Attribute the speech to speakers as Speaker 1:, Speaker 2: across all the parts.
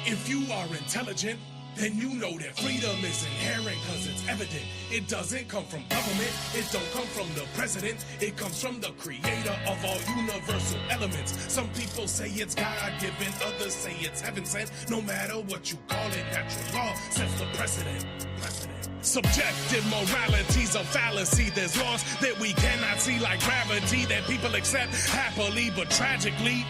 Speaker 1: If you are intelligent, then you know that freedom is inherent, cause it's evident. It doesn't come from government, it don't come from the president, it comes from the creator of all universal elements. Some people say it's God-given, others say it's heaven-sent. No matter what you call it, natural law sets the precedent. Subjective morality's a fallacy. There's laws that we cannot see, like gravity, that people accept happily, but tragically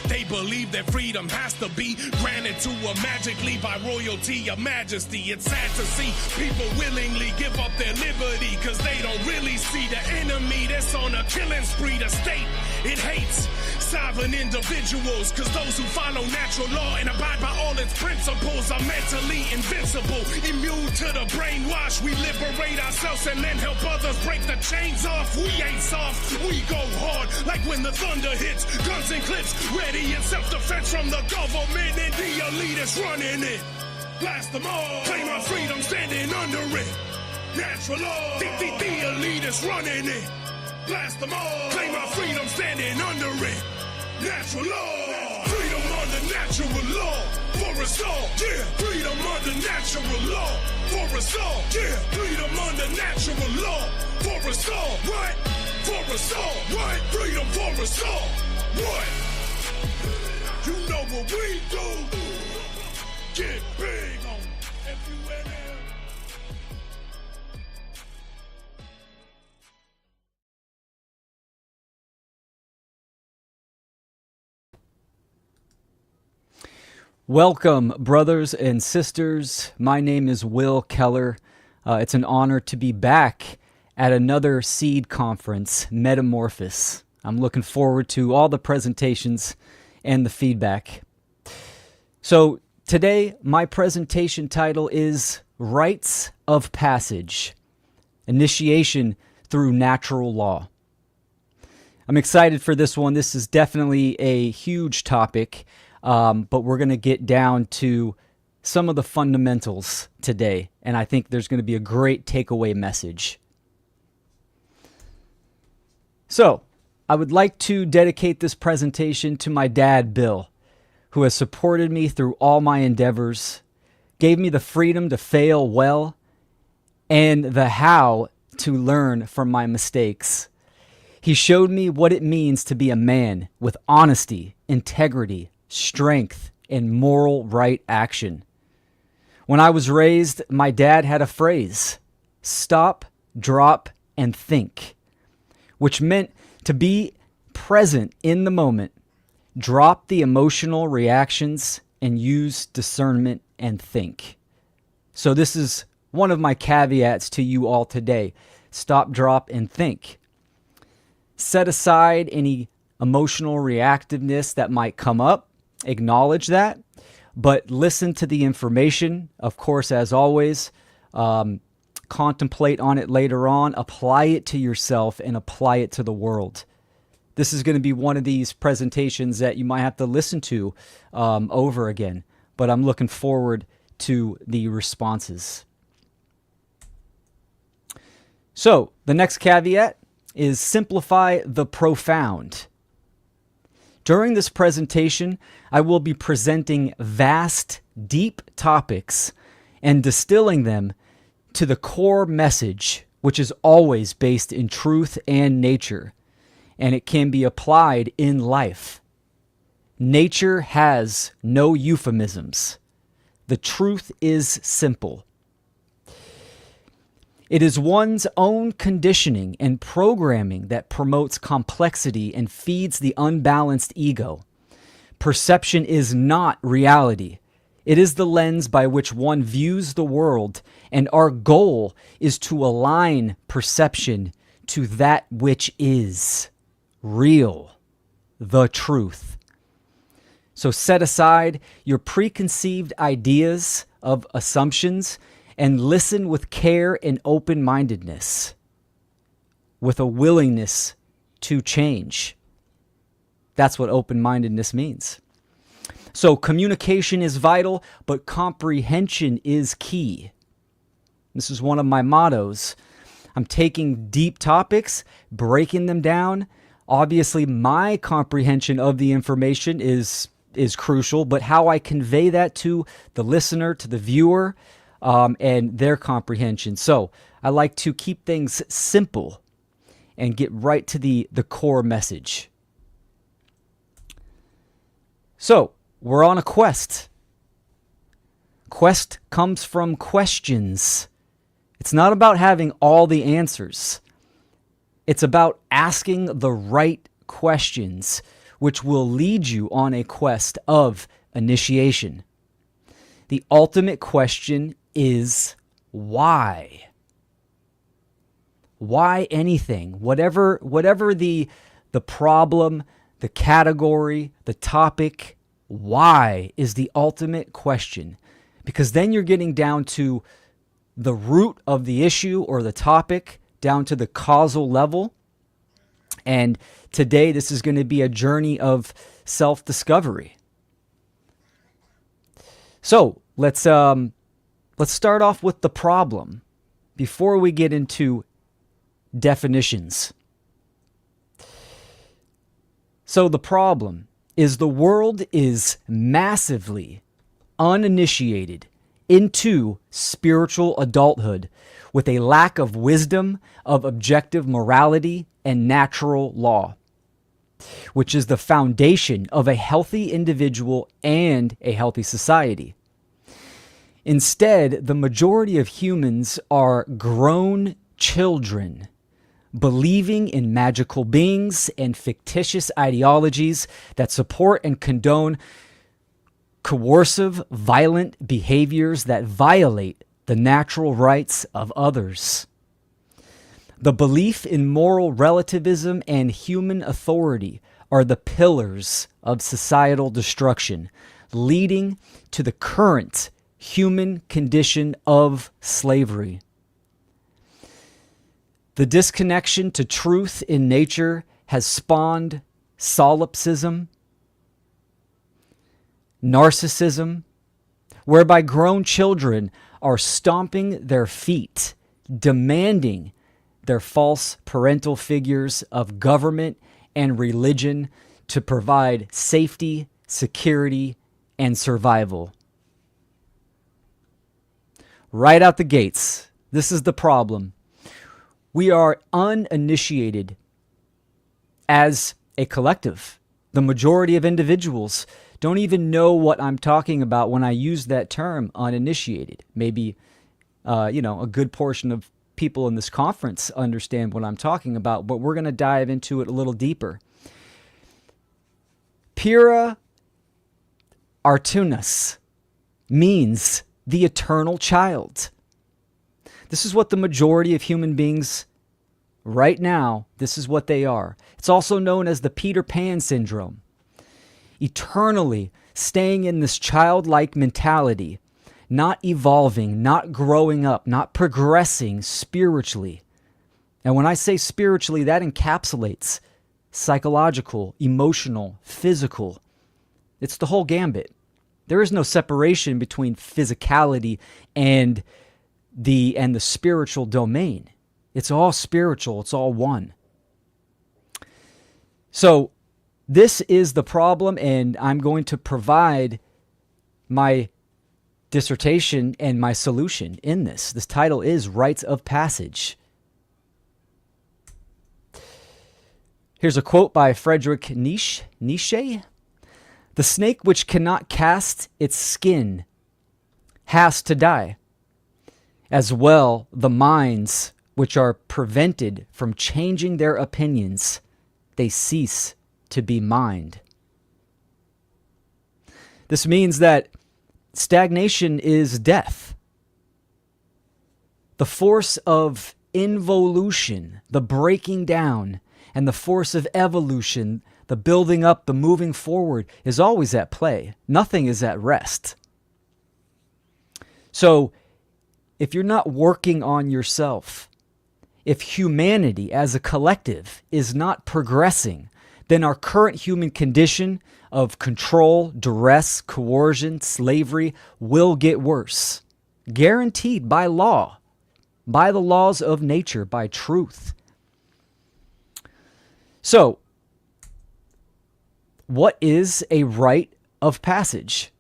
Speaker 1: they believe that freedom has to be granted to them magically by royalty or majesty. It's sad to see people willingly give up their liberty, cause they don't really see the enemy that's on a killing spree. The state, it hates sovereign individuals, cause those who follow natural law and abide by all its principles are mentally invincible, immune to the brainwash. We liberate ourselves and then help others break the chains off. We ain't soft, we go hard, like when the thunder hits. Guns and clips, ready in self-defense from the government and the elitists running it. Blast them all, claim our freedom standing under it. Natural law, the elitists running it. Blast them all, claim our freedom standing under it. Natural law, freedom under natural law. For us all, yeah, freedom under natural law. For us all, yeah, freedom under natural law. For us all, what? For us all, what? Freedom for us all, what? You know what we do. Get big on FUNL.
Speaker 2: Welcome, brothers and sisters. My name is Will Keller. It's an honor to be back at another Seed Conference, Metamorphosis. I'm looking forward to all the presentations and the feedback. So today, my presentation title is Rites of Passage, Initiation Through Natural Law. I'm excited for this one. This is definitely a huge topic. But we're going to get down to some of the fundamentals today, and I think there's going to be a great takeaway message. So, I would like to dedicate this presentation to my dad, Bill, who has supported me through all my endeavors, gave me the freedom to fail well, and the how to learn from my mistakes. He showed me what it means to be a man with honesty, integrity, strength, and moral right action. When I was raised, my dad had a phrase, stop, drop, and think, which meant to be present in the moment, drop the emotional reactions, and use discernment and think. So this is one of my caveats to you all today. Stop, drop, and think. Set aside any emotional reactiveness that might come up. Acknowledge that, but listen to the information. Of course, as always, contemplate on it later on, apply it to yourself, and apply it to the world. This is going to be one of these presentations that you might have to listen to over again, but I'm looking forward to the responses. So, the next caveat is simplify the profound. During this presentation, I will be presenting vast, deep topics and distilling them to the core message, which is always based in truth and nature, and it can be applied in life. Nature has no euphemisms. The truth is simple. It is one's own conditioning and programming that promotes complexity and feeds the unbalanced ego. Perception is not reality. It is the lens by which one views the world, and our goal is to align perception to that which is real, the truth. So set aside your preconceived ideas of assumptions and listen with care and open-mindedness, with a willingness to change. That's what open-mindedness means. So communication is vital, but comprehension is key. This is one of my mottos. I'm taking deep topics, breaking them down. Obviously, my comprehension of the information is is crucial, but how I convey that to the listener, to the viewer, and their comprehension. So I like to keep things simple and get right to the core message. So we're on a quest. Quest comes from questions. It's not about having all the answers. It's about asking the right questions, which will lead you on a quest of initiation. The ultimate question is why? Why anything? Whatever the problem, the category, the topic, why is the ultimate question. Because then you're getting down to the root of the issue or the topic, down to the causal level. And today, this is going to be a journey of self-discovery. So let's start off with the problem before we get into definitions. So the problem is the world is massively uninitiated into spiritual adulthood with a lack of wisdom, of objective morality, and natural law, which is the foundation of a healthy individual and a healthy society. Instead, the majority of humans are grown children, believing in magical beings and fictitious ideologies that support and condone coercive, violent behaviors that violate the natural rights of others. The belief in moral relativism and human authority are the pillars of societal destruction, leading to the current human condition of slavery. The disconnection to truth in nature has spawned solipsism, narcissism, whereby grown children are stomping their feet, demanding their false parental figures of government and religion to provide safety, security, and survival. Right out the gates, this is the problem. We are uninitiated as a collective. The majority of individuals don't even know what I'm talking about when I use that term, uninitiated. Maybe, a good portion of people in this conference understand what I'm talking about, but we're going to dive into it a little deeper. Pura Artunas means the eternal child. This is what the majority of human beings right now, this is what they are. It's also known as the Peter Pan syndrome. Eternally staying in this childlike mentality, not evolving, not growing up, not progressing spiritually. And when I say spiritually, that encapsulates psychological, emotional, physical. It's the whole gambit. There is no separation between physicality and the spiritual domain. It's all spiritual. It's all one. So this is the problem, and I'm going to provide my dissertation and my solution in this. This title is Rites of Passage. Here's a quote by Friedrich Nietzsche. The snake which cannot cast its skin has to die. As well, the minds which are prevented from changing their opinions, they cease to be mind. This means that stagnation is death. The force of involution, the breaking down, and the force of evolution, the building up, the moving forward, is always at play. Nothing is at rest. So, if you're not working on yourself, if humanity as a collective is not progressing, then our current human condition of control, duress, coercion, slavery will get worse. Guaranteed by law, by the laws of nature, by truth. So, what is a rite of passage.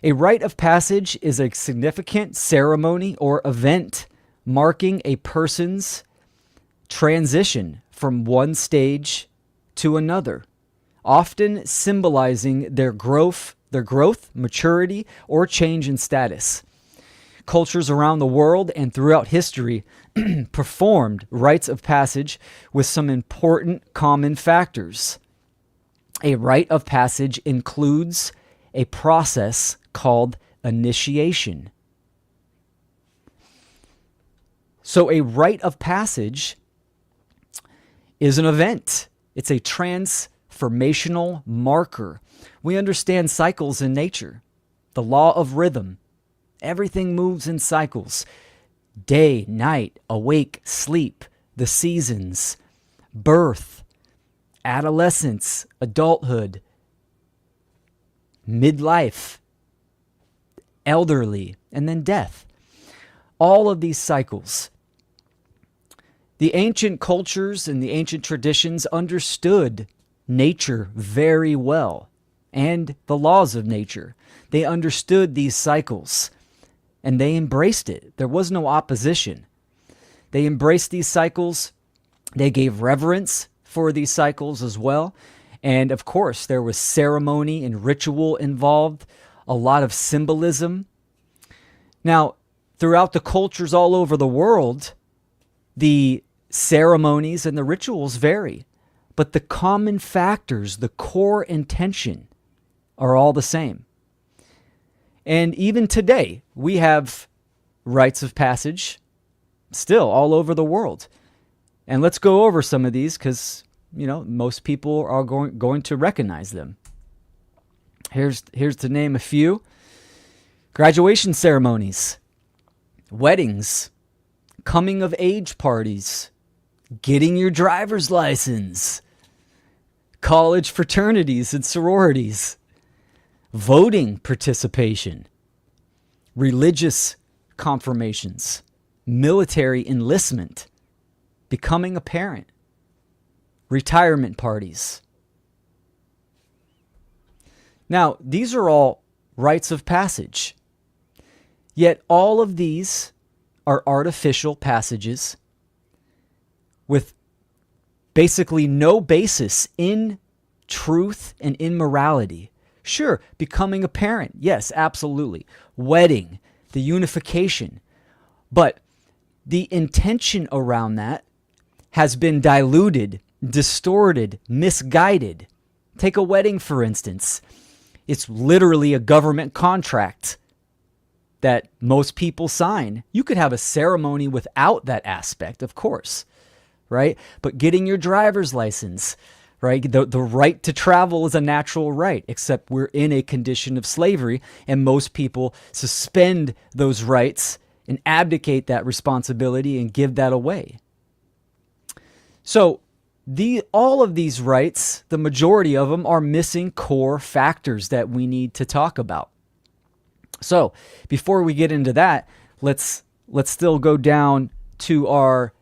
Speaker 2: A rite of passage is a significant ceremony or event marking a person's transition from one stage to another, often symbolizing their growth, maturity, or change in status. Cultures around the world and throughout history performed rites of passage with some important common factors. A rite of passage includes a process called initiation. So a rite of passage is an event. It's a transformational marker. We understand cycles in nature, the law of rhythm. Everything moves in cycles. Day, night, awake, sleep, the seasons, birth, adolescence, adulthood, midlife, elderly, and then death. All of these cycles. The ancient cultures and the ancient traditions understood nature very well and the laws of nature. They understood these cycles and they embraced it. There was no opposition. They embraced these cycles. They gave reverence for these cycles as well. And of course, there was ceremony and ritual involved, a lot of symbolism. Now, throughout the cultures all over the world, the ceremonies and the rituals vary, but the common factors, the core intention, are all the same. And even today, we have rites of passage still all over the world. And let's go over some of these because, most people are going to recognize them. Here's to name a few. Graduation ceremonies, weddings, coming of age parties, getting your driver's license, college fraternities and sororities, voting participation, religious confirmations, military enlistment, becoming a parent, retirement parties. Now, these are all rites of passage. Yet all of these are artificial passages with basically no basis in truth and in morality. Sure, becoming a parent, yes, absolutely. Wedding, the unification. But the intention around that has been diluted, distorted, misguided. Take a wedding, for instance. It's literally a government contract that most people sign. You could have a ceremony without that aspect, of course, right? But getting your driver's license, right? The right to travel is a natural right, except we're in a condition of slavery, and most people suspend those rights and abdicate that responsibility and give that away. So all of these rights, the majority of them, are missing core factors that we need to talk about. So before we get into that, let's still go down to our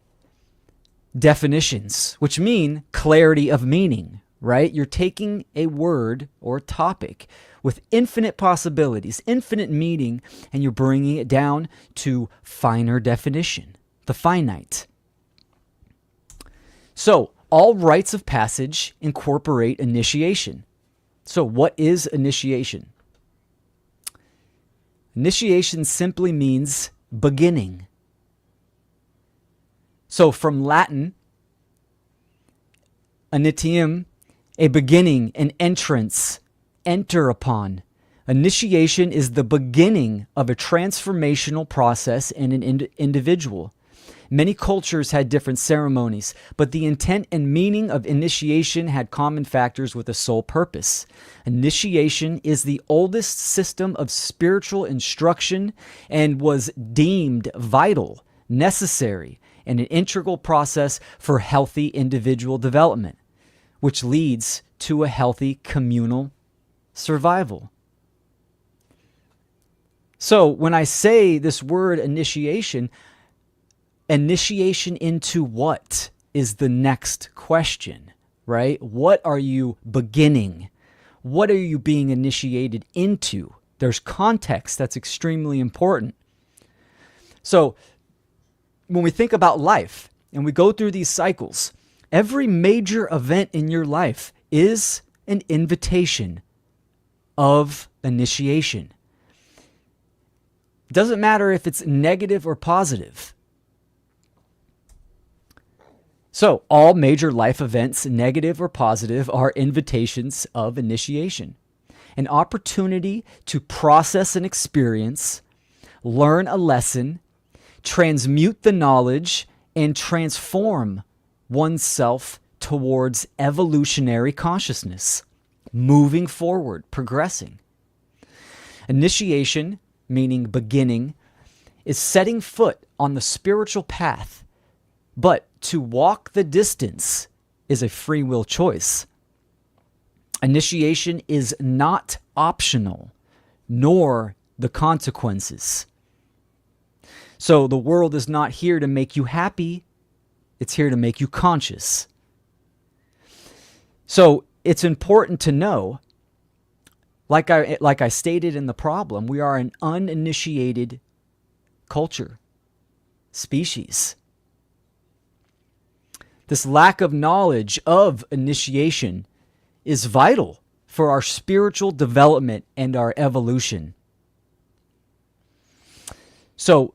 Speaker 2: definitions, which mean clarity of meaning, right? You're taking a word or topic with infinite possibilities, infinite meaning, and you're bringing it down to finer definition, the finite. So all rites of passage incorporate initiation. So what is initiation? Initiation simply means beginning. So from Latin, initium, a beginning, an entrance, enter upon. Initiation is the beginning of a transformational process in an individual. Many cultures had different ceremonies, but the intent and meaning of initiation had common factors with a sole purpose. Initiation is the oldest system of spiritual instruction and was deemed vital, necessary, and an integral process for healthy individual development, which leads to a healthy communal survival. So when I say this word initiation into what is the next question, right? What are you beginning? what are you being initiated into? There's context that's extremely important. So when we think about life and we go through these cycles, every major event in your life is an invitation of initiation. It doesn't matter if it's negative or positive. So all major life events, negative or positive, are invitations of initiation. An opportunity to process an experience, learn a lesson, transmute the knowledge, and transform oneself towards evolutionary consciousness, moving forward, progressing. Initiation, meaning beginning, is setting foot on the spiritual path, but to walk the distance is a free will choice. Initiation is not optional, nor the consequences. So the world is not here to make you happy, it's here to make you conscious. So it's important to know, like I stated in the problem, we are an uninitiated culture, species. This lack of knowledge of initiation is vital for our spiritual development and our evolution. So,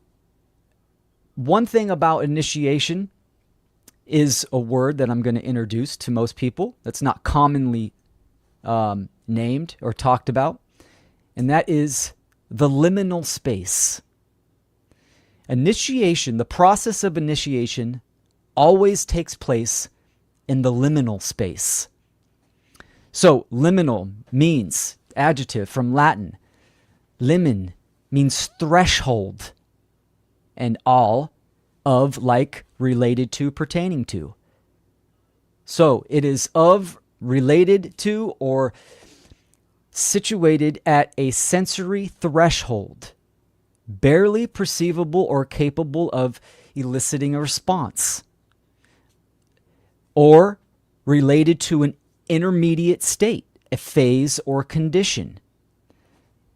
Speaker 2: one thing about initiation is a word that I'm going to introduce to most people that's not commonly named or talked about, and that is the liminal space. Initiation, the process of initiation, always takes place in the liminal space. So, liminal means, adjective from Latin. Limen means threshold, and all of, like, related to, pertaining to. So, it is of, related to, or situated at a sensory threshold, barely perceivable or capable of eliciting a response, or related to an intermediate state, a phase or condition.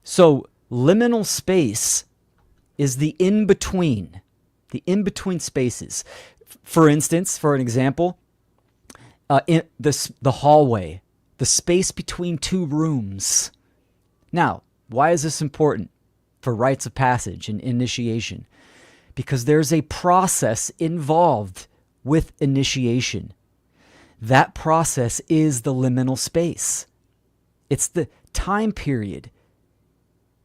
Speaker 2: So liminal space is the in-between spaces. For instance, for an example, in the hallway, the space between two rooms. Now, why is this important for rites of passage and initiation? Because there's a process involved with initiation. That process is the liminal space. It's the time period,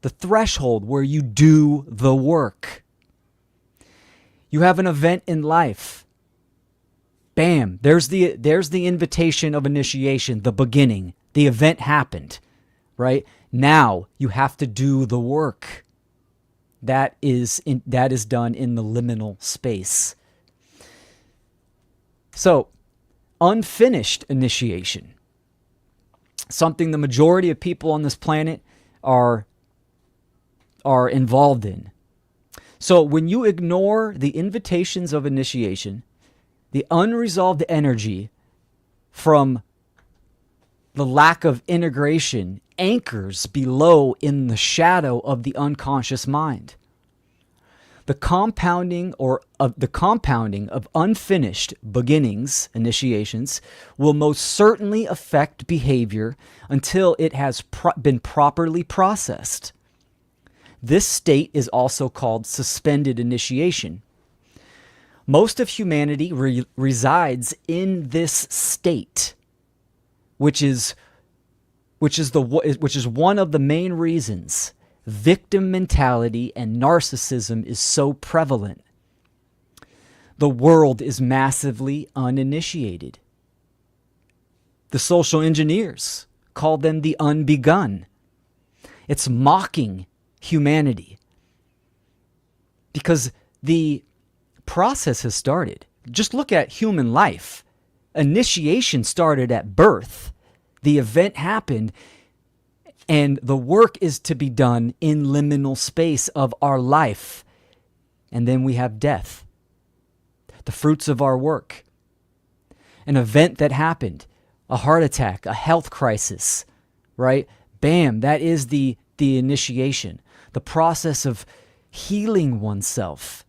Speaker 2: the threshold where you do the work. You have an event in life. Bam, there's the invitation of initiation, the beginning. The event happened, right? Now you have to do the work. That is done in the liminal space. So, unfinished initiation, something the majority of people on this planet are involved in. So when you ignore the invitations of initiation, the unresolved energy from the lack of integration anchors below in the shadow of the unconscious mind. The compounding of unfinished beginnings, initiations, will most certainly affect behavior until it has been properly processed. This state is also called suspended initiation. Most of humanity resides in this state, which is one of the main reasons victim mentality and narcissism is so prevalent. The world is massively uninitiated. The social engineers call them the unbegun. It's mocking humanity because the process has started. Just look at human life. Initiation started at birth. The event happened, and the work is to be done in liminal space of our life. And then we have death, the fruits of our work. An event that happened, a heart attack, a health crisis, right? Bam, that is the initiation, the process of healing oneself,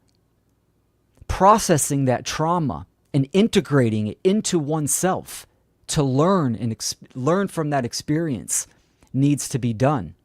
Speaker 2: processing that trauma and integrating it into oneself to learn and learn from that experience needs to be done.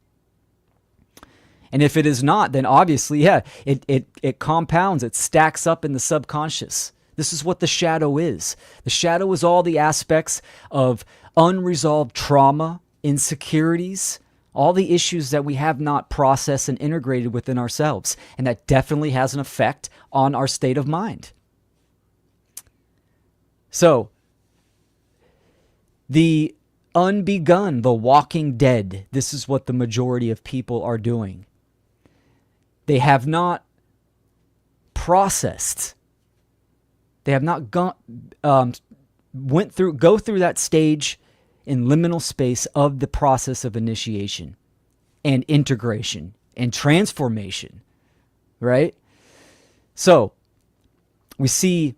Speaker 2: And if it is not, then obviously, yeah, it compounds, it stacks up in the subconscious. This is what the shadow is. The shadow is all the aspects of unresolved trauma, insecurities, all the issues that we have not processed and integrated within ourselves. And that definitely has an effect on our state of mind. So, the unbegun, the walking dead, this is what the majority of people are doing. They have not processed. They have not go through that stage in liminal space of the process of initiation and integration and transformation, right? So we see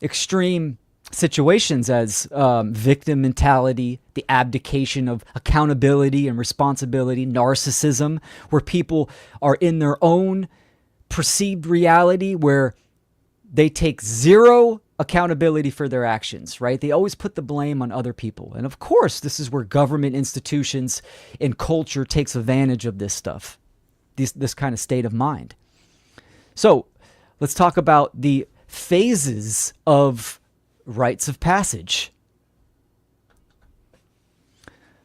Speaker 2: extreme situations as victim mentality, the abdication of accountability and responsibility, narcissism, where people are in their own perceived reality where they take zero accountability for their actions, right? They always put the blame on other people. And of course, this is where government institutions and culture takes advantage of this stuff, this kind of state of mind. So let's talk about the phases of rites of passage.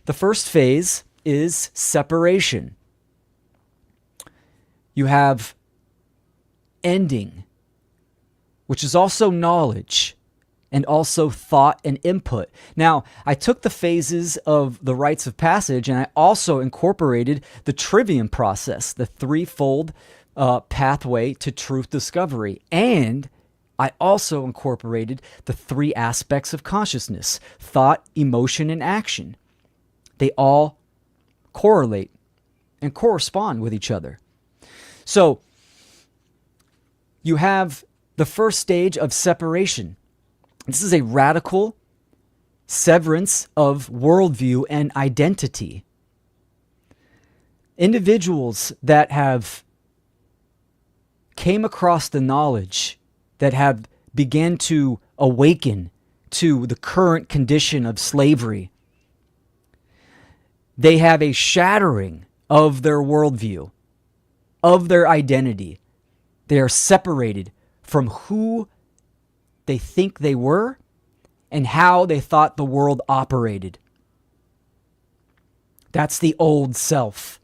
Speaker 2: The first phase is separation. You have ending, which is also knowledge and also thought and input. Now, I took the phases of the rites of passage and I also incorporated the trivium process, the threefold pathway to truth discovery. And I also incorporated the three aspects of consciousness: thought, emotion, and action. They all correlate and correspond with each other. So you have the first stage of separation. This is a radical severance of worldview and identity. Individuals that have came across the knowledge, that have began to awaken to the current condition of slavery, they have a shattering of their worldview, of their identity. They are separated from who they think they were and how they thought the world operated. That's the old self.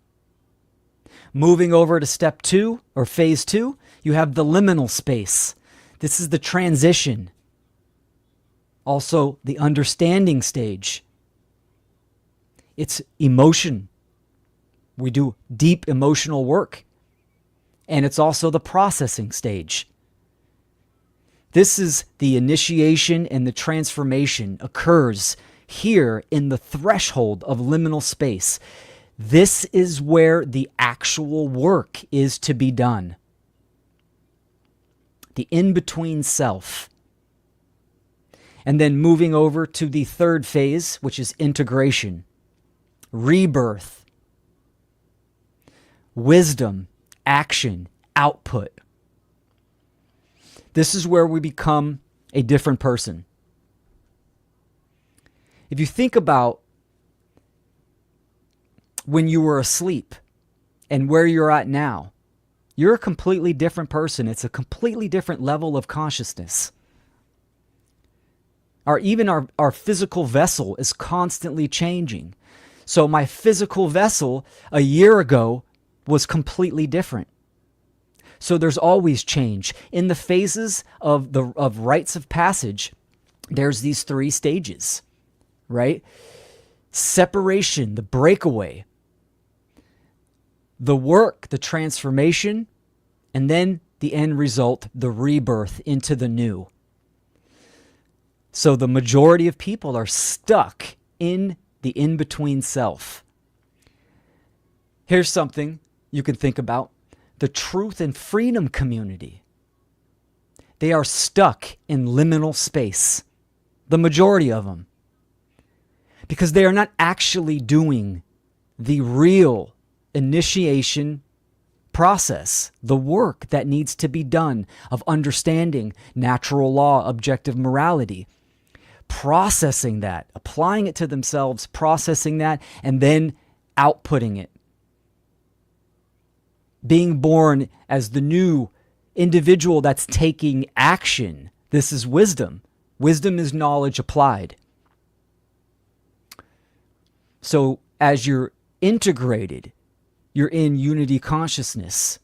Speaker 2: Moving over to step 2 or phase 2, you have the liminal space. This is the transition. Also, the understanding stage. It's emotion. We do deep emotional work. And it's also the processing stage. This is the initiation and the transformation occurs here in the threshold of liminal space. This is where the actual work is to be done. The in-between self. And then moving over to the third phase, which is integration, rebirth, wisdom, action, output. This is where we become a different person. If you think about when you were asleep and where you're at now, you're a completely different person. It's a completely different level of consciousness. Even our physical vessel is constantly changing. So my physical vessel a year ago was completely different. So there's always change. In the phases of rites of passage, there's these 3 stages, right? Separation, the breakaway, the work, the transformation, and then the end result, the rebirth into the new. So the majority of people are stuck in the in-between self. Here's something you can think about. The truth and freedom community. They are stuck in liminal space. The majority of them. Because they are not actually doing the real initiation process, the work that needs to be done of understanding natural law, objective morality, processing that, applying it to themselves, processing that, and then outputting it. Being born as the new individual that's taking action. This is wisdom. Wisdom is knowledge applied. So as you're integrated, you're in unity consciousness,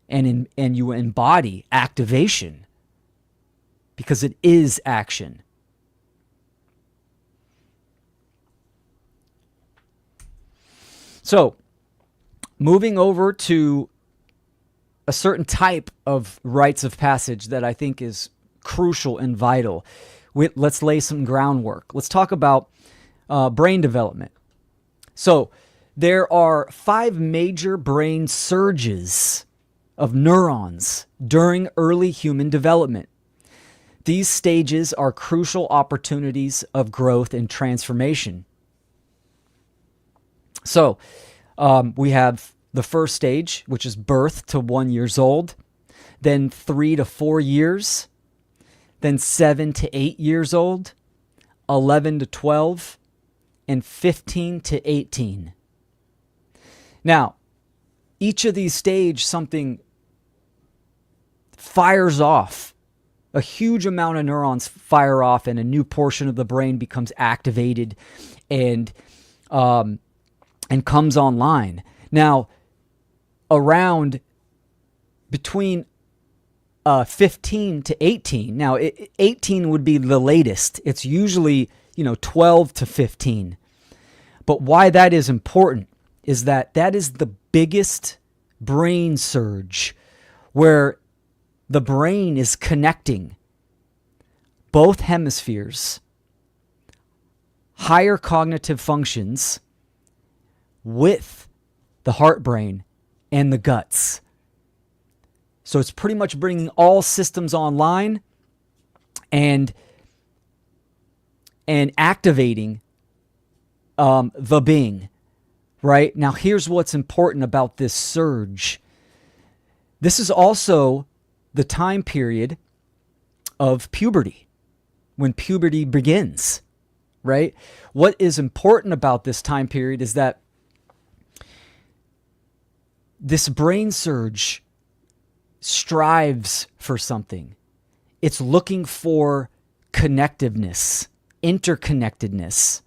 Speaker 2: and you embody activation, because it is action. So, moving over to a certain type of rites of passage that I think is crucial and vital. Let's lay some groundwork. Let's talk about brain development. So, there are 5 major brain surges of neurons during early human development. These stages are crucial opportunities of growth and transformation. So, we have the first stage, which is birth to 1 year old, then 3 to 4 years, then 7 to 8 years old, 11 to 12, and 15 to 18. Now, each of these stages, something fires off. A huge amount of neurons fire off, and a new portion of the brain becomes activated and comes online. Now, around between 15 to 18. Now, 18 would be the latest. It's usually 12 to 15. But why that is important is that is the biggest brain surge, where the brain is connecting both hemispheres, higher cognitive functions, with the heart brain and the guts. So it's pretty much bringing all systems online and activating the being. Right? Now, here's what's important about this surge. This is also the time period of puberty, when puberty begins, right? What is important about this time period is that this brain surge strives for something. It's looking for connectiveness, interconnectedness.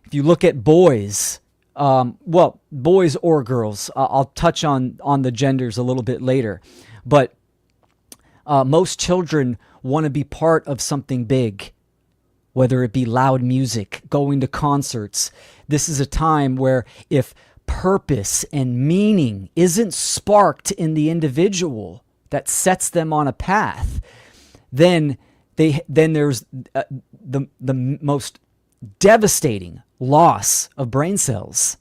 Speaker 2: If you look at boys, boys or girls, I'll touch on the genders a little bit later, but most children want to be part of something big, whether it be loud music, going to concerts. This is a time where if purpose and meaning isn't sparked in the individual that sets them on a path, then there's the most devastating loss of brain cells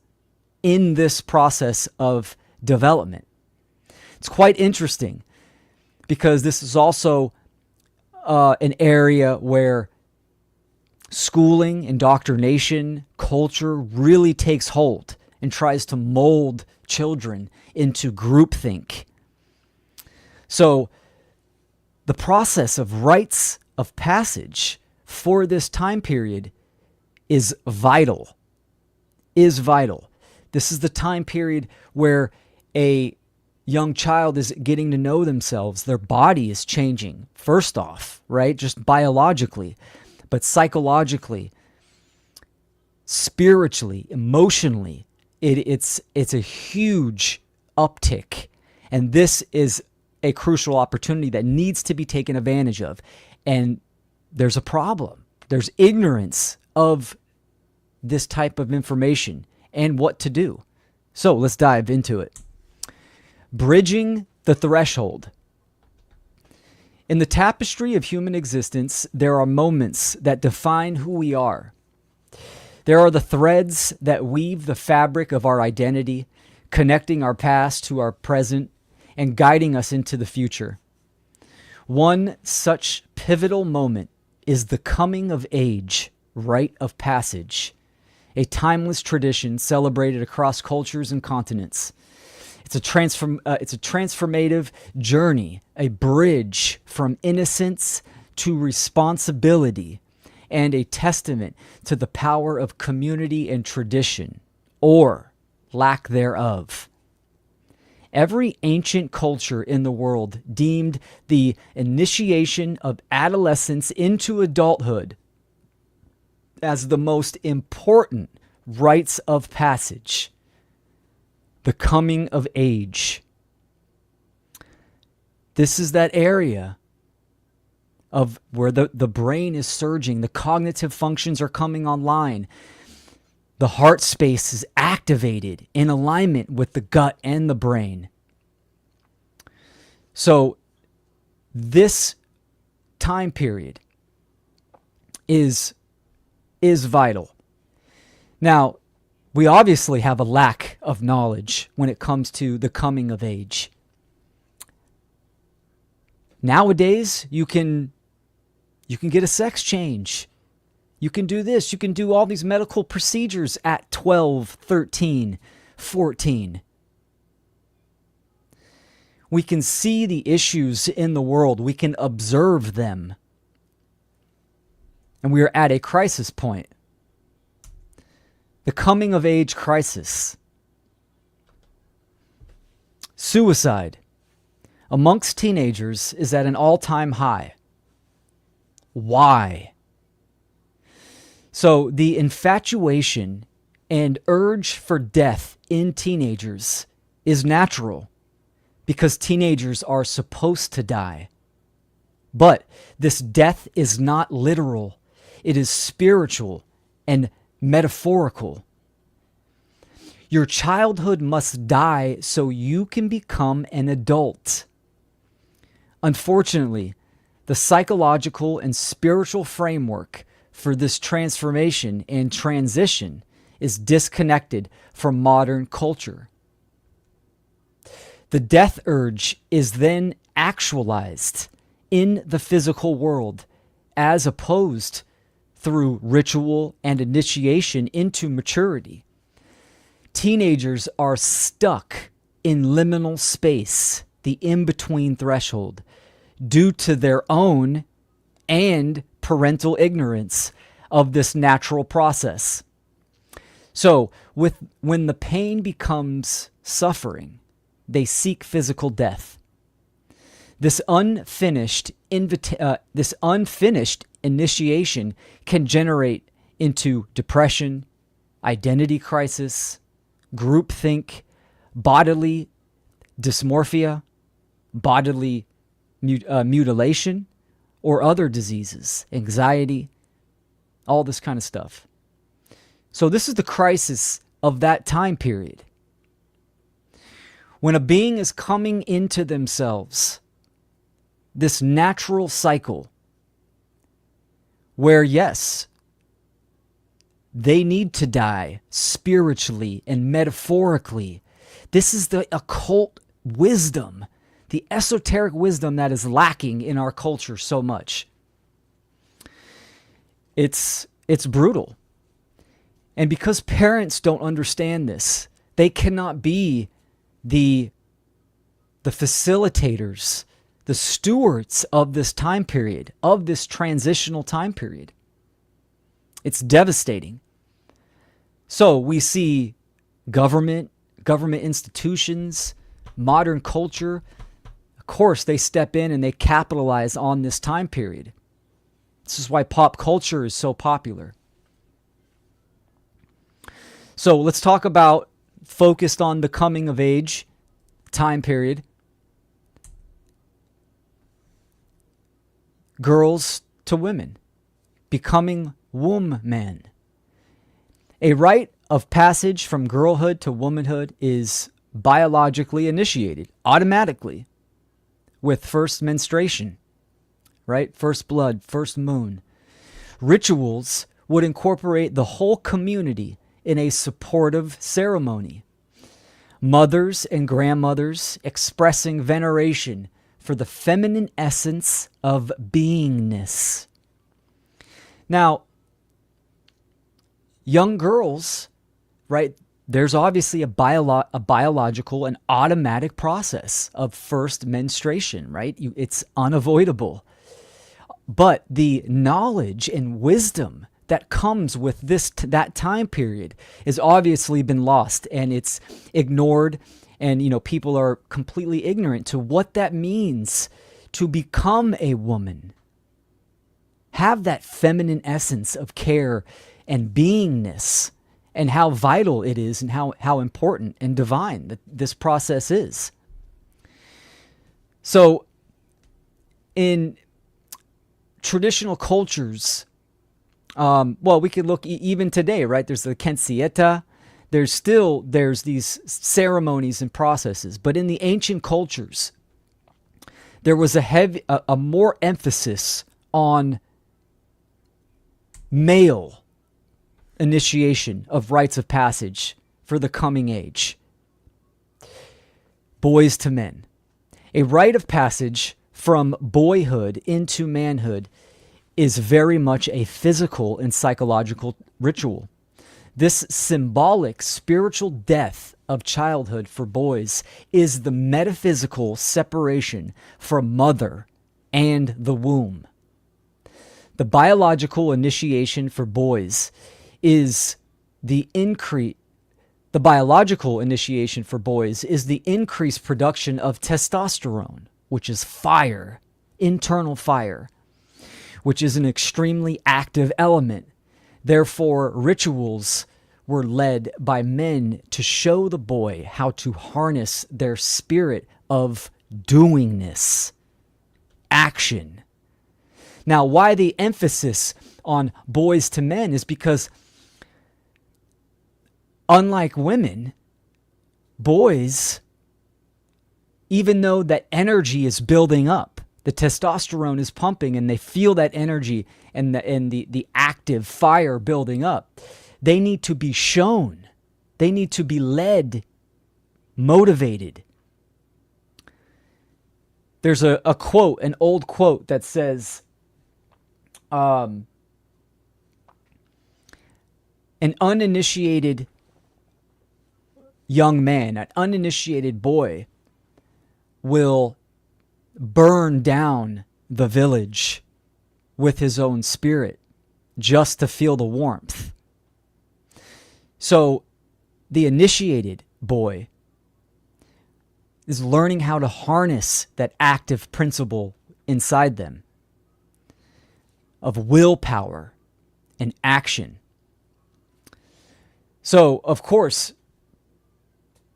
Speaker 2: in this process of development. It's quite interesting because this is also an area where schooling, indoctrination, culture really takes hold and tries to mold children into groupthink. So the process of rites of passage for this time period is vital. This is the time period where a young child is getting to know themselves. Their body is changing, first off, right? Just biologically, but psychologically, spiritually, emotionally, it's a huge uptick. And this is a crucial opportunity that needs to be taken advantage of. And there's a problem. There's ignorance of this type of information and what to do. So let's dive into it. Bridging the threshold. In the tapestry of human existence, there are moments that define who we are. There are the threads that weave the fabric of our identity, connecting our past to our present and guiding us into the future. One such pivotal moment is the coming of age, rite of passage. a timeless tradition celebrated across cultures and continents. It's a transformative journey, a bridge from innocence to responsibility, and a testament to the power of community and tradition, or lack thereof. Every ancient culture in the world deemed the initiation of adolescence into adulthood as the most important rites of passage, the coming of age. This is that area of where the brain is surging, the cognitive functions are coming online, the heart space is activated in alignment with the gut and the brain. So this time period is vital. Now, we obviously have a lack of knowledge when it comes to the coming of age. Nowadays, you can get a sex change. You can do this. You can do all these medical procedures at 12, 13, 14. We can see the issues in the world. We can observe them. And we are at a crisis point. The coming of age crisis. Suicide amongst teenagers is at an all-time high. Why? So the infatuation and urge for death in teenagers is natural because teenagers are supposed to die. But this death is not literal. It is spiritual and metaphorical. Your childhood must die so you can become an adult. Unfortunately, the psychological and spiritual framework for this transformation and transition is disconnected from modern culture. The death urge is then actualized in the physical world as opposed through ritual and initiation into maturity. Teenagers are stuck in liminal space, the in-between threshold, due to their own and parental ignorance of this natural process. So, when the pain becomes suffering, they seek physical death. This unfinished initiation can generate into depression, identity crisis, groupthink, bodily dysmorphia, bodily mutilation, or other diseases, anxiety, all this kind of stuff. So this is the crisis of that time period. When a being is coming into themselves, this natural cycle where, yes, they need to die spiritually and metaphorically. This is the occult wisdom, the esoteric wisdom that is lacking in our culture so much. It's brutal. And because parents don't understand this, they cannot be the facilitators, the stewards of this time period, of this transitional time period. It's devastating. So we see government institutions, modern culture. Of course, they step in and they capitalize on this time period. This is why pop culture is so popular. So let's talk about, focused on the coming of age time period. Girls to women, becoming womb men. A rite of passage from girlhood to womanhood is biologically initiated automatically with first menstruation, right? First blood, first moon. Rituals would incorporate the whole community in a supportive ceremony. Mothers and grandmothers expressing veneration for the feminine essence of beingness. Now, young girls, right? There's obviously a biological and automatic process of first menstruation, right? It's unavoidable. But the knowledge and wisdom that comes with that time period has obviously been lost, and it's ignored, and people are completely ignorant to what that means to become a woman. Have that feminine essence of care and beingness, and how vital it is, and how important and divine that this process is. So in traditional cultures, we could look even today, right? There's the Kensieta. There's these ceremonies and processes. But in the ancient cultures, there was a more emphasis on male initiation of rites of passage for the coming age. Boys to men. A rite of passage from boyhood into manhood is very much a physical and psychological ritual. This symbolic spiritual death of childhood for boys is the metaphysical separation from mother and the womb. The biological initiation for boys is the biological initiation for boys is the increased production of testosterone, which is fire, internal fire, which is an extremely active element. Therefore, rituals were led by men to show the boy how to harness their spirit of doingness, action. Now, why the emphasis on boys to men is because, unlike women, boys, even though that energy is building up, the testosterone is pumping, and they feel that energy and the active fire building up, they need to be shown. They need to be led, motivated. There's a quote, an old quote that says, an uninitiated young man, an uninitiated boy, will burn down the village with his own spirit just to feel the warmth. So the initiated boy is learning how to harness that active principle inside them of willpower and action. So, of course,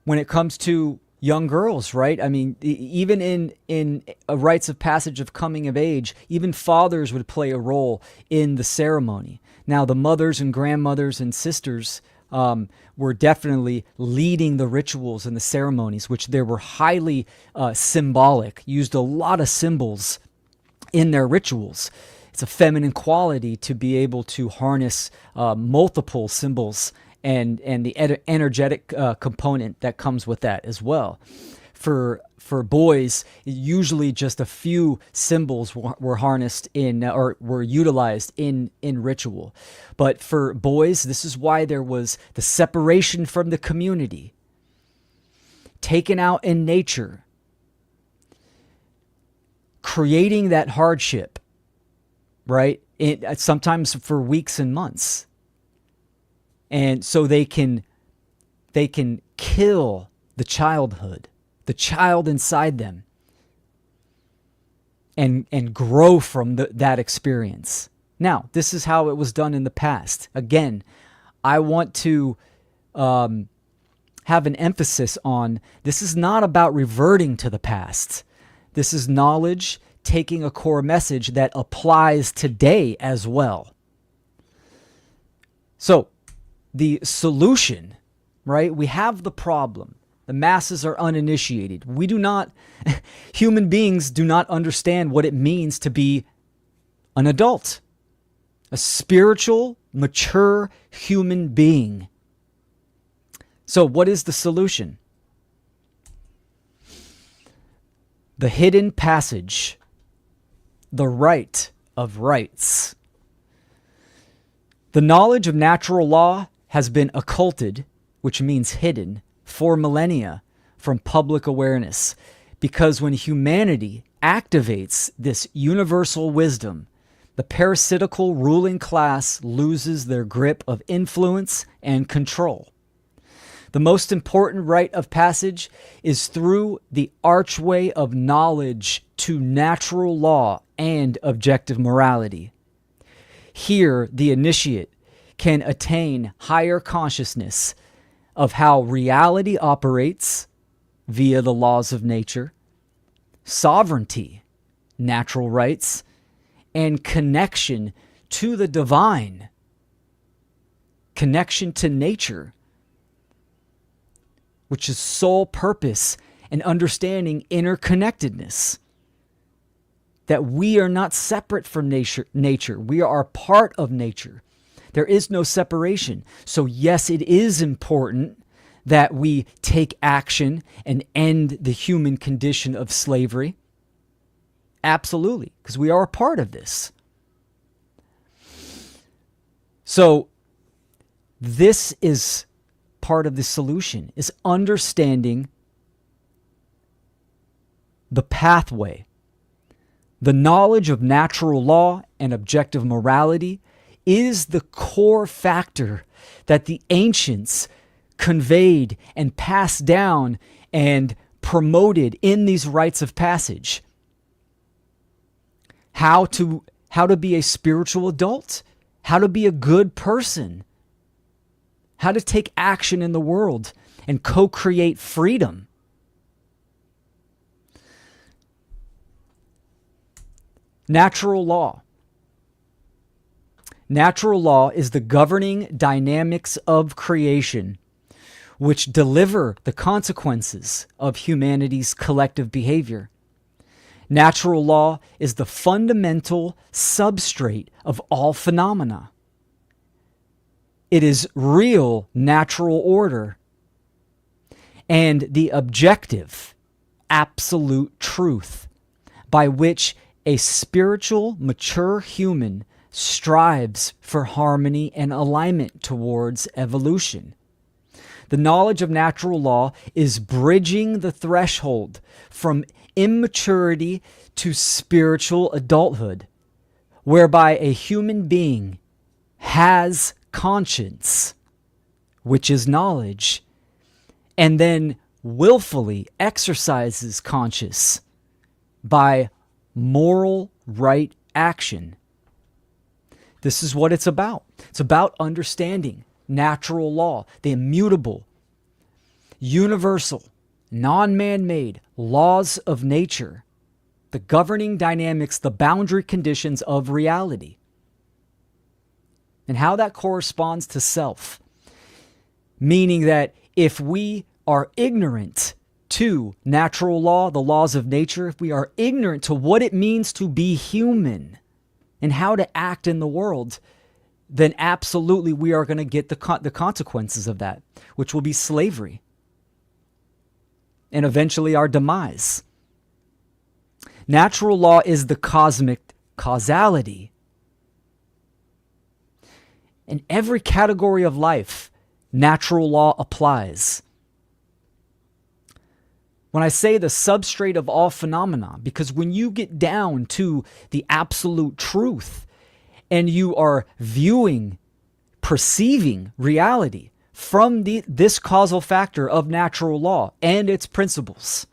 Speaker 2: when it comes to young girls, right? I mean, even in a rites of passage of coming of age, even fathers would play a role in the ceremony. Now, the mothers and grandmothers and sisters were definitely leading the rituals and the ceremonies, which they were highly symbolic, used a lot of symbols in their rituals. It's a feminine quality to be able to harness multiple symbols and the energetic component that comes with that as well. For boys, usually just a few symbols were harnessed or were utilized in ritual. But for boys, this is why there was the separation from the community, taken out in nature, creating that hardship, right? Sometimes for weeks and months. And so they can kill the childhood, the child inside them, and grow from that experience. Now, this is how it was done in the past. Again, I want to have an emphasis on this is not about reverting to the past. This is knowledge taking a core message that applies today as well. So, the solution, right? We have the problem. The masses are uninitiated. Human beings do not understand what it means to be an adult, a spiritual, mature human being. So what is the solution? The hidden passage, the rite of rites. The knowledge of natural law has been occulted, which means hidden, for millennia from public awareness, because when humanity activates this universal wisdom, the parasitical ruling class loses their grip of influence and control. The most important rite of passage is through the archway of knowledge to natural law and objective morality. Here, the initiate can attain higher consciousness of how reality operates via the laws of nature, sovereignty, natural rights, and connection to the divine, connection to nature, which is sole purpose and understanding interconnectedness. That we are not separate from nature. We are part of nature. There is no separation. So yes, it is important that we take action and end the human condition of slavery. Absolutely, because we are a part of this. So this is part of the solution, is understanding the pathway. The knowledge of natural law and objective morality is the core factor that the ancients conveyed and passed down and promoted in these rites of passage. How to be a spiritual adult, how to be a good person, how to take action in the world and co-create freedom. Natural law. Natural law is the governing dynamics of creation, which deliver the consequences of humanity's collective behavior. Natural law is the fundamental substrate of all phenomena. It is real natural order and the objective, absolute truth by which a spiritual, mature human strives for harmony and alignment towards evolution. The knowledge of natural law is bridging the threshold from immaturity to spiritual adulthood, whereby a human being has conscience, which is knowledge, and then willfully exercises conscience by moral right action. This is what it's about. It's about understanding natural law, the immutable, universal, non-man-made laws of nature, the governing dynamics, the boundary conditions of reality, and how that corresponds to self. Meaning that if we are ignorant to natural law, the laws of nature, if we are ignorant to what it means to be human and how to act in the world, then absolutely we are going to get the consequences of that, which will be slavery and eventually our demise. Natural law is the cosmic causality. In every category of life, natural law applies. When I say the substrate of all phenomena, because when you get down to the absolute truth and you are viewing, perceiving reality from this causal factor of natural law and its principles,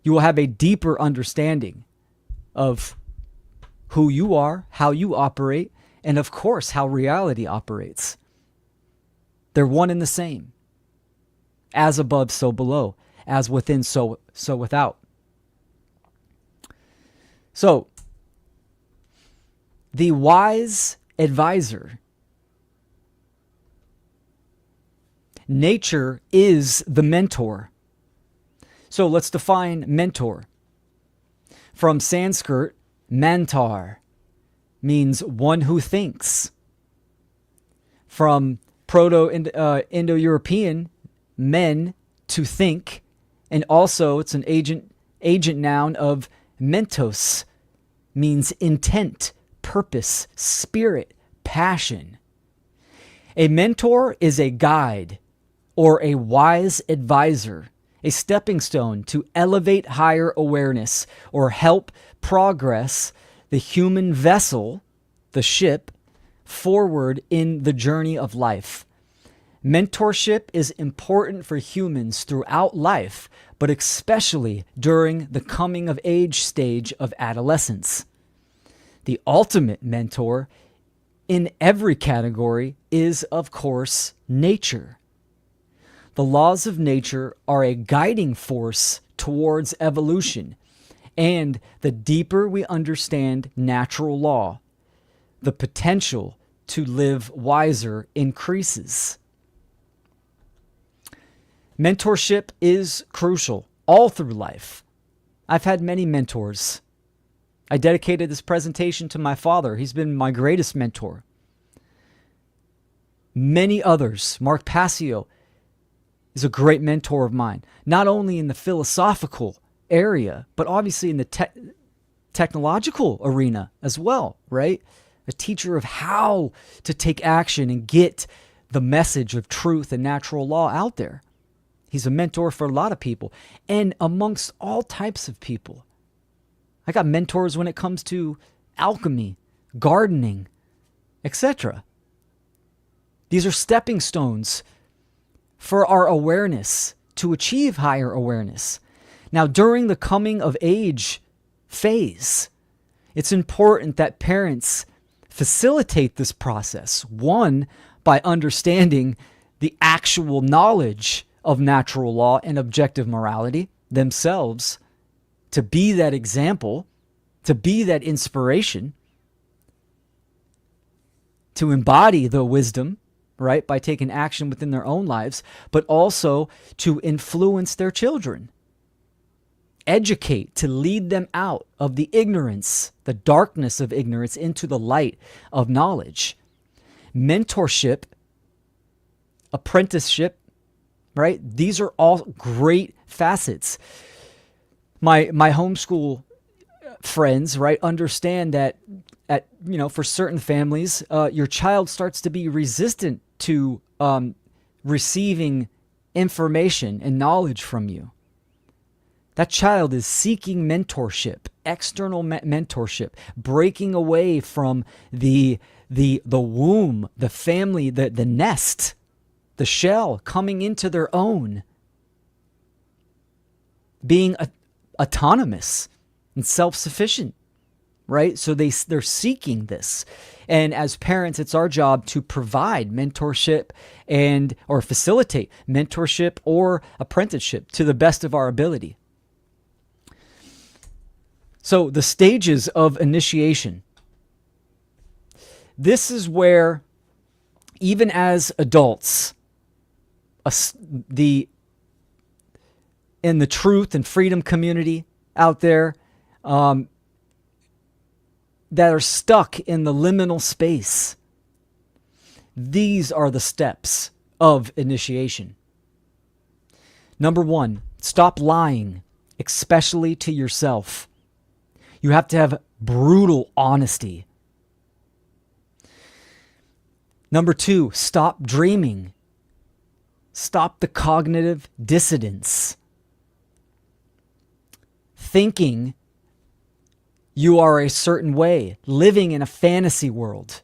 Speaker 2: you will have a deeper understanding of who you are, how you operate, and of course, how reality operates. They're one and the same. As above, so below. As within, so without. So, the wise advisor. Nature is the mentor. So let's define mentor. From Sanskrit, mantar means one who thinks. From Proto-Indo-European, men, to think, and also it's an agent noun of mentos, means intent, purpose, spirit, compassion. A mentor is a guide or a wise advisor, a stepping stone to elevate higher awareness or help progress the human vessel, the ship, forward in the journey of life. Mentorship is important for humans throughout life, but especially during the coming of age stage of adolescence. The ultimate mentor in every category is, of course, nature. The laws of nature are a guiding force towards evolution, and the deeper we understand natural law, the potential to live wiser increases. Mentorship is crucial all through life. I've had many mentors. I dedicated this presentation to my father. He's been my greatest mentor. Many others. Mark Passio is a great mentor of mine, not only in the philosophical area, but obviously in the technological arena as well, right? A teacher of how to take action and get the message of truth and natural law out there. He's a mentor for a lot of people, and amongst all types of people. I got mentors when it comes to alchemy, gardening, etc. These are stepping stones for our awareness to achieve higher awareness. Now, during the coming of age phase, it's important that parents facilitate this process. One, by understanding the actual knowledge of natural law and objective morality themselves, to be that example, to be that inspiration, to embody the wisdom, right, by taking action within their own lives, but also to influence their children. Educate, to lead them out of the ignorance, the darkness of ignorance, into the light of knowledge. Mentorship, apprenticeship, right? These are all great facets. My homeschool friends, right, understand that for certain families, your child starts to be resistant to receiving information and knowledge from you. That child is seeking mentorship, external mentorship, breaking away from the womb, the family, the nest, the shell, coming into their own, being autonomous and self-sufficient, right? So they're seeking this. And as parents, it's our job to provide mentorship or facilitate mentorship or apprenticeship to the best of our ability. So the stages of initiation. This is where, even as adults, in the truth and freedom community out there, that are stuck in the liminal space, these are the steps of initiation. Number 1, stop lying, especially to yourself. You have to have brutal honesty. Number 2, stop dreaming. Stop the cognitive dissonance. Thinking you are a certain way, living in a fantasy world.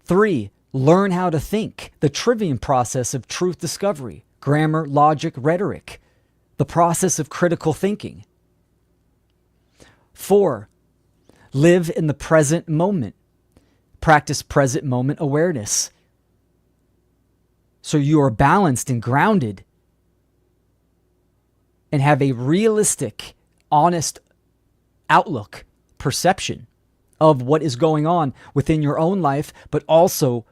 Speaker 2: 3, learn how to think. The trivium process of truth discovery, grammar, logic, rhetoric. The process of critical thinking. 4, live in the present moment. Practice present moment awareness. So you are balanced and grounded and have a realistic, honest outlook, perception of what is going on within your own life, but also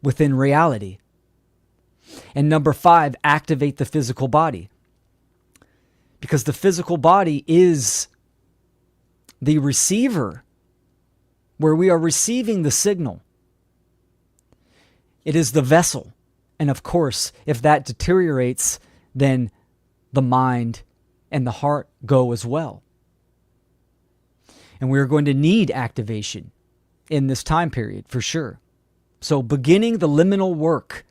Speaker 2: within reality. And number 5, activate the physical body. Because the physical body is the receiver, where we are receiving the signal. It is the vessel. And of course, if that deteriorates, then the mind and the heart go as well. And we're going to need activation in this time period for sure. So beginning the liminal work,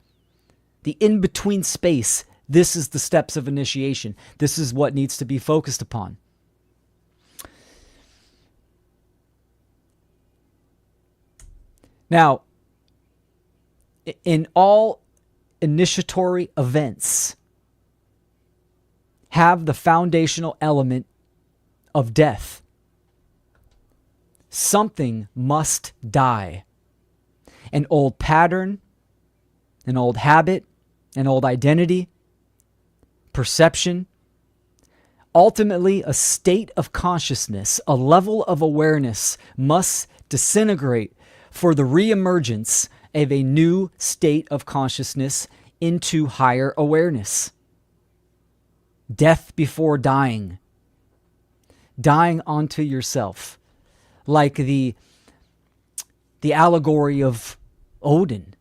Speaker 2: the in-between space, this is the steps of initiation. This is what needs to be focused upon. Now, in all initiatory events, have the foundational element of death. Something must die. An old pattern, an old habit, an old identity, perception, ultimately a state of consciousness, a level of awareness must disintegrate for the reemergence of a new state of consciousness into higher awareness. Death before dying. Dying onto yourself. Like the allegory of Odin.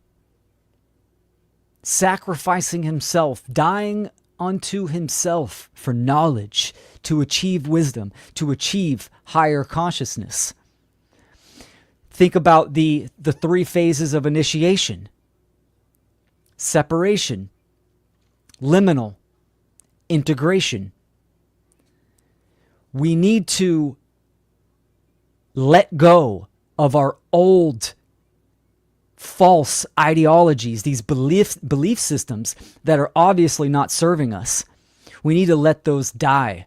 Speaker 2: Sacrificing himself, dying unto himself for knowledge, to achieve wisdom, to achieve higher consciousness. Think about the three phases of initiation. Separation, liminal, integration. We need to let go of our old false ideologies, these belief systems that are obviously not serving us. We need to let those die.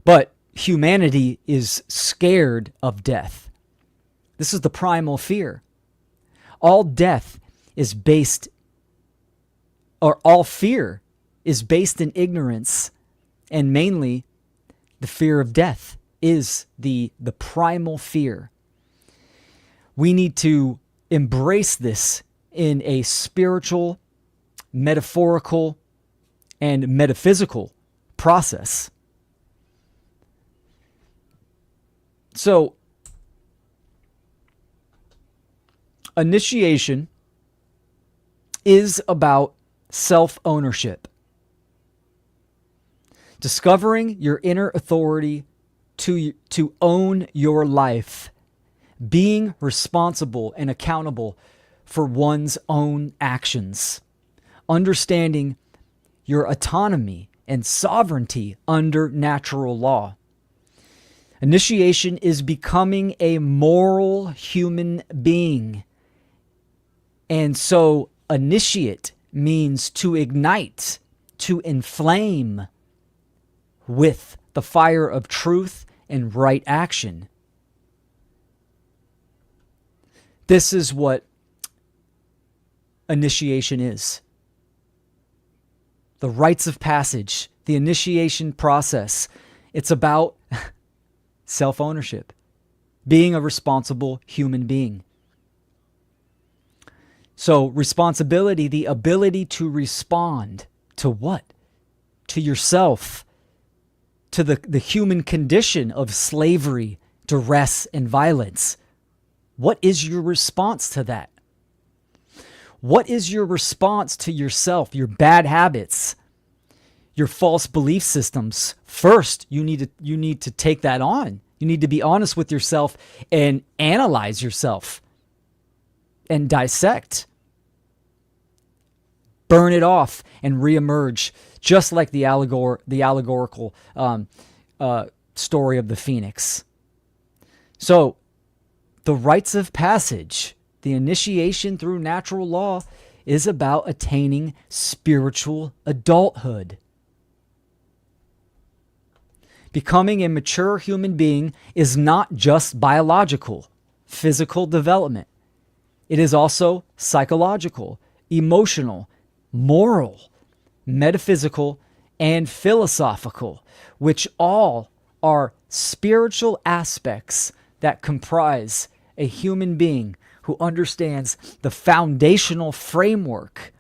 Speaker 2: But humanity is scared of death. This is the primal fear. All death is based, or all fear is based in ignorance, and mainly the fear of death is the primal fear. We need to embrace this in a spiritual, metaphorical, and metaphysical process. So, initiation is about self-ownership. Discovering your inner authority to own your life. Being responsible and accountable for one's own actions. Understanding your autonomy and sovereignty under natural law. Initiation is becoming a moral human being. And so initiate means to ignite, to inflame with the fire of truth and right action. This is what initiation is. The rites of passage, the initiation process. It's about self-ownership, being a responsible human being. So responsibility, the ability to respond to what? To yourself, to the human condition of slavery, duress, and violence. What is your response to that? What is your response to yourself, your bad habits, your false belief systems? First, you need to take that on. You need to be honest with yourself and analyze yourself and dissect. Burn it off and reemerge, just like the allegorical story of the phoenix. So, the rites of passage, the initiation through natural law, is about attaining spiritual adulthood. Becoming a mature human being is not just biological, physical development. It is also psychological, emotional, moral, metaphysical, and philosophical, which all are spiritual aspects that comprise a human being who understands the foundational framework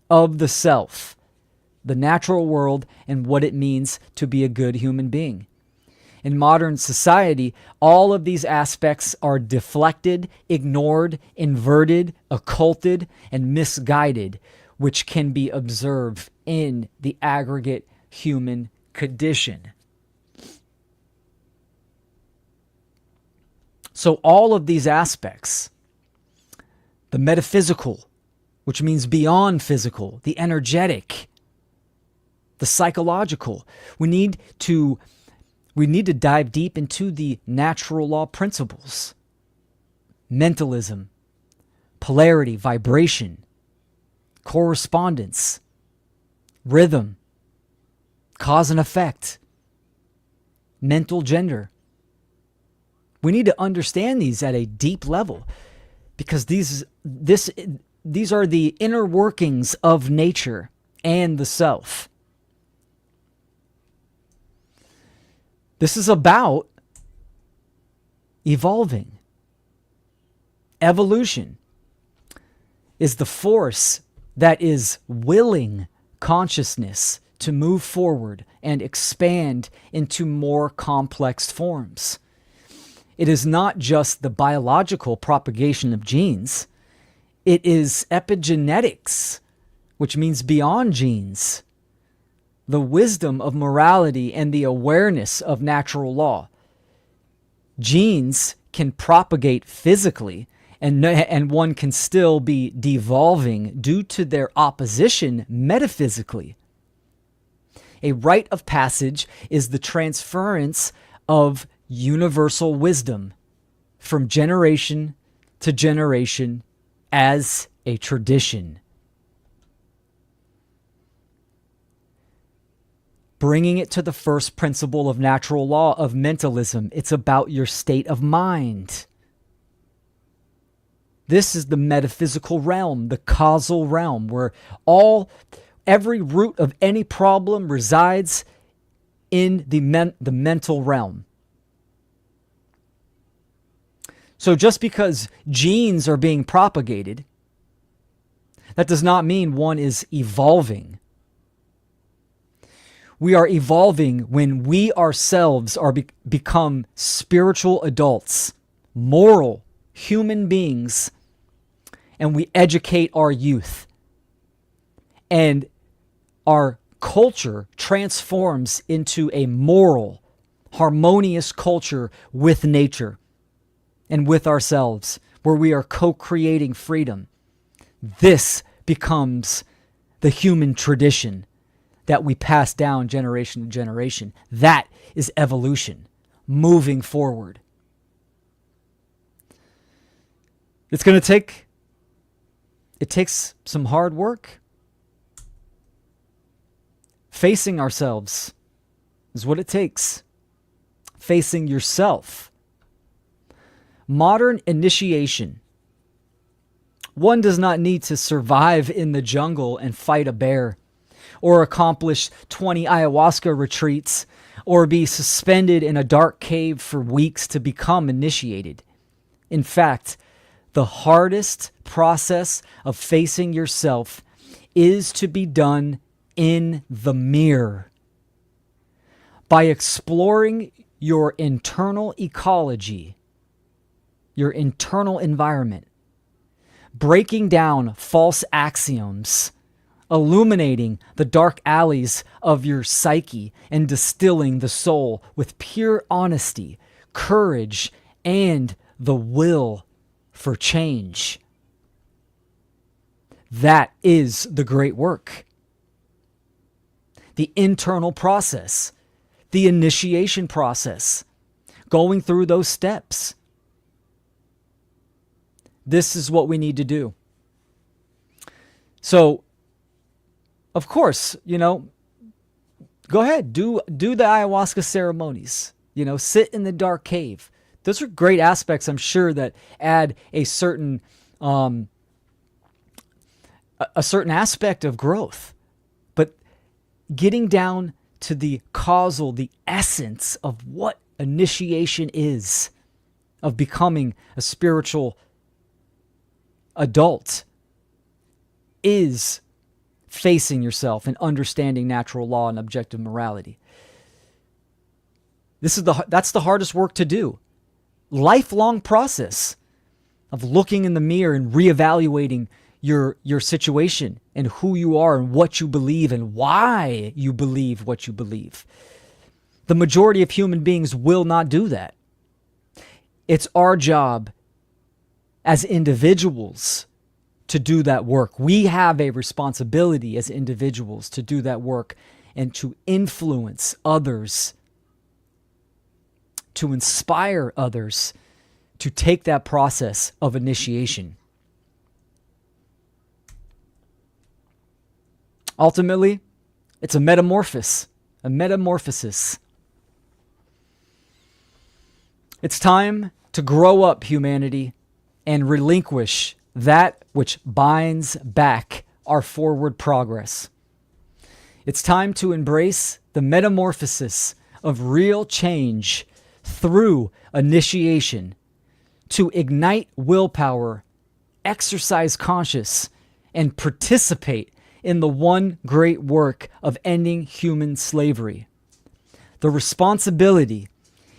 Speaker 2: of the self, the natural world, and what it means to be a good human being. In modern society, all of these aspects are deflected, ignored, inverted, occulted, and misguided, which can be observed in the aggregate human condition. So all of these aspects, the metaphysical, which means beyond physical, the energetic, the psychological, we need to dive deep into the natural law principles, mentalism, polarity, vibration, correspondence, rhythm, cause and effect, mental gender. We need to understand these at a deep level because these are the inner workings of nature and the self. This is about evolving. Evolution is the force that is willing consciousness to move forward and expand into more complex forms. It is not just the biological propagation of genes. It is epigenetics, which means beyond genes. The wisdom of morality and the awareness of natural law. Genes can propagate physically, and one can still be devolving due to their opposition metaphysically. A rite of passage is the transference of universal wisdom from generation to generation as a tradition. Bringing it to the first principle of natural law of mentalism, it's about your state of mind. This is the metaphysical realm, the causal realm, where every root of any problem resides in the mental realm. So just because genes are being propagated, that does not mean one is evolving. We are evolving when we ourselves are become spiritual adults, moral human beings, and we educate our youth. And our culture transforms into a moral, harmonious culture with nature and with ourselves, where we are co-creating freedom. This becomes the human tradition that we pass down generation to generation. That is evolution, moving forward. It takes some hard work. Facing ourselves is what it takes. Facing yourself. Modern initiation. One does not need to survive in the jungle and fight a bear, or accomplish 20 ayahuasca retreats, or be suspended in a dark cave for weeks to become initiated. In fact, the hardest process of facing yourself is to be done in the mirror. By exploring your internal ecology, your internal environment, breaking down false axioms, illuminating the dark alleys of your psyche, and distilling the soul with pure honesty, courage, and the will for change. That is the great work. The internal process, the initiation process, going through those steps. This is what we need to do. So, of course, go ahead, do the ayahuasca ceremonies. Sit in the dark cave. Those are great aspects, I'm sure, that add a certain aspect of growth. But getting down to the causal, the essence of what initiation is, of becoming a spiritual adult, is facing yourself and understanding natural law and objective morality. That's the hardest work to do. Lifelong process of looking in the mirror and reevaluating your situation and who you are and what you believe and why you believe what you believe. The majority of human beings will not do that. It's our job as individuals to do that work. We have a responsibility as individuals to do that work and to influence others, to inspire others to take that process of initiation. Ultimately, it's a metamorphosis. It's time to grow up, humanity, and relinquish that which binds back our forward progress. It's time to embrace the metamorphosis of real change through initiation, to ignite willpower, exercise conscious, and participate in the one great work of ending human slavery. The responsibility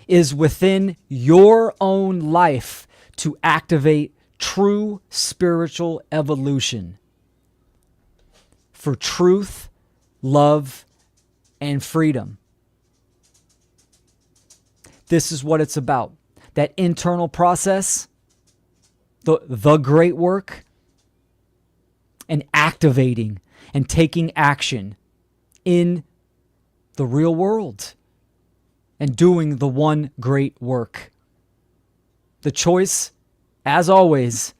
Speaker 2: is within your own life to activate true spiritual evolution for truth, love, and freedom. This is what it's about. That internal process, the great work, and activating and taking action in the real world and doing the one great work. The choice, as always,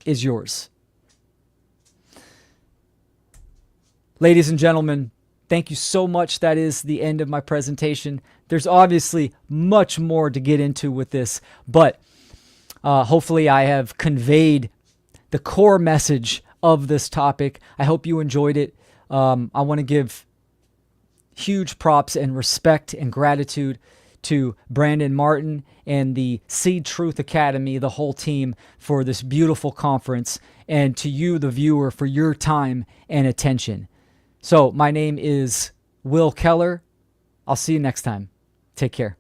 Speaker 2: is yours. Ladies and gentlemen, thank you so much. That is the end of my presentation. There's obviously much more to get into with this, but hopefully I have conveyed the core message of this topic. I hope you enjoyed it. I want to give huge props and respect and gratitude to Brandon Martin and the Seed Truth Academy, the whole team, for this beautiful conference, and to you, the viewer, for your time and attention. So my name is Will Keller. I'll see you next time. Take care.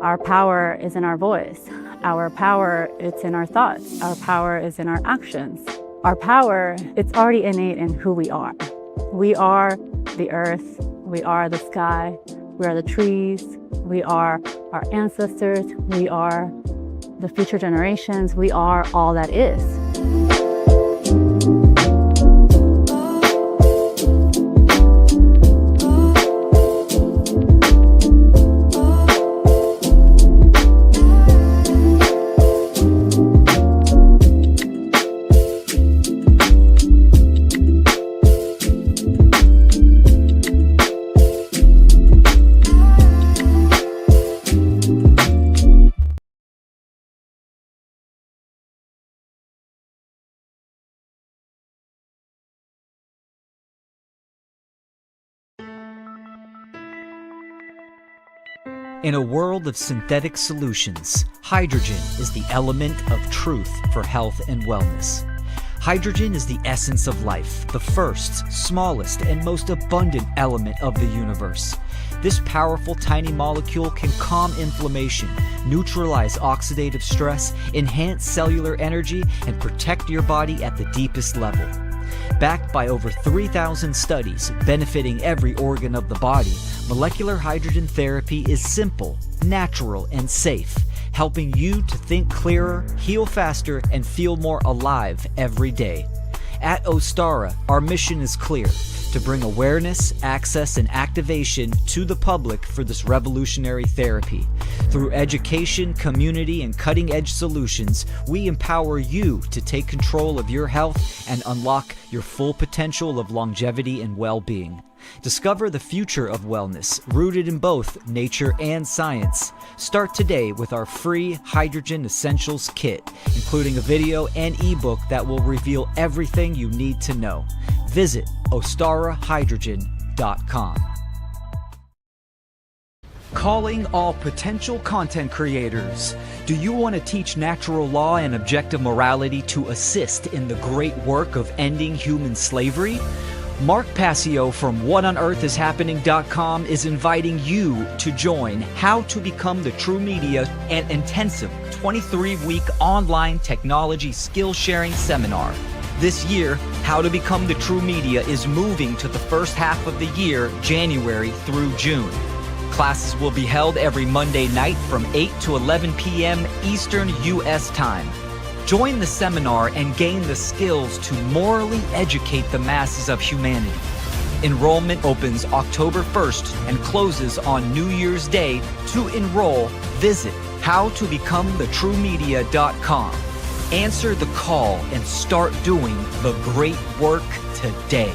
Speaker 3: Our power is in our voice. Our power, it's in our thoughts. Our power is in our actions. Our power, it's already innate in who we are. We are the earth. We are the sky. We are the trees. We are our ancestors. We are the future generations. We are all that is.
Speaker 2: In a world of synthetic solutions, hydrogen is the element of truth for health and wellness. Hydrogen is the essence of life, the first, smallest, and most abundant element of the universe. This powerful tiny molecule can calm inflammation, neutralize oxidative stress, enhance cellular energy, and protect your body at the deepest level. Backed by over 3,000 studies benefiting every organ of the body, molecular hydrogen therapy is simple, natural, and safe, helping you to think clearer, heal faster, and feel more alive every day. At Ostara, our mission is clear: to bring awareness, access, and activation to the public for this revolutionary therapy. Through education, community, and cutting-edge solutions, we empower you to take control of your health and unlock your full potential of longevity and well-being. Discover the future of wellness, rooted in both nature and science. Start today with our free Hydrogen Essentials Kit, including a video and ebook that will reveal everything you need to know. Visit ostarahydrogen.com. Calling all potential content creators. Do you want to teach natural law and objective morality to assist in the great work of ending human slavery? Mark Passio from WhatOnEarthIsHappening.com is inviting you to join How to Become the True Media, an intensive 23-week online technology skill-sharing seminar. This year, How to Become the True Media is moving to the first half of the year, January through June. Classes will be held every Monday night from 8 to 11 p.m. Eastern U.S. time. Join the seminar and gain the skills to morally educate the masses of humanity. Enrollment opens October 1st and closes on New Year's Day. To enroll, visit howtobecomethetruemedia.com. Answer the call and start doing the great work today.